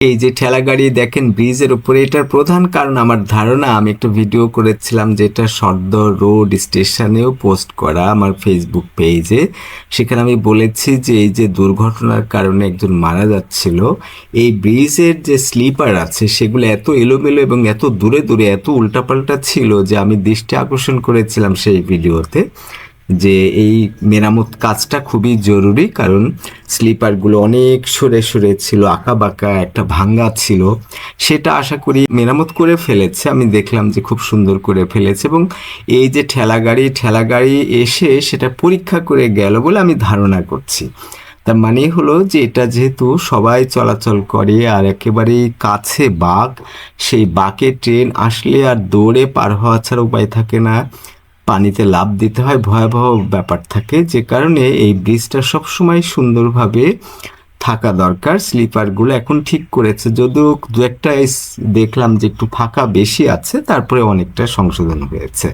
এই যে ঠেলা গাড়ি দেখেন ব্রিজের উপরে, এটার প্রধান কারণ আমার ধারণা, আমি একটা ভিডিও করেছিলাম যেটা সর্দার রোড স্টেশনেও পোস্ট করা আমার ফেসবুক পেজে। সেখানে আমি বলেছি যে এই যে দুর্ঘটনার কারণে একজন মারা যাচ্ছিল, এই ব্রিজের যে স্লিপার আছে সেগুলো এত এলোমেলো এবং এত দূরে দূরে এত উল্টাপাল্টা ছিল যে আমি দৃষ্টি আকর্ষণ করেছিলাম সেই ভিডিওতে যে এই মেরামত কাজটা খুবই জরুরি। কারণ স্লিপারগুলো অনেক সরে সরে ছিল, আঁকা বাঁকা, একটা ভাঙ্গা ছিল। সেটা আশা করি মেরামত করে ফেলেছে, আমি দেখলাম যে খুব সুন্দর করে ফেলেছে। এবং এই যে ঠেলা গাড়ি এসে সেটা পরীক্ষা করে গেল বলে আমি ধারণা করছি। তার মানে হলো যে এটা যেহেতু সবাই চলাচল করে আর একেবারেই কাছে বাঁক, সেই বাঁকে ট্রেন আসলে আর দৌড়ে পার হওয়া ছাড়া উপায় থাকে না, পানিতে লাফ দিতে হয়, ভয়াবহ ব্যাপার থাকে। যে কারণে এই ব্রিজটা সবসময় সুন্দরভাবে থাকা দরকার। স্লিপারগুলো এখন ঠিক করেছে, যদিও দু একটা দেখলাম যে একটু ফাঁকা বেশি আছে, তারপরে অনেকটা সংশোধন হয়েছে।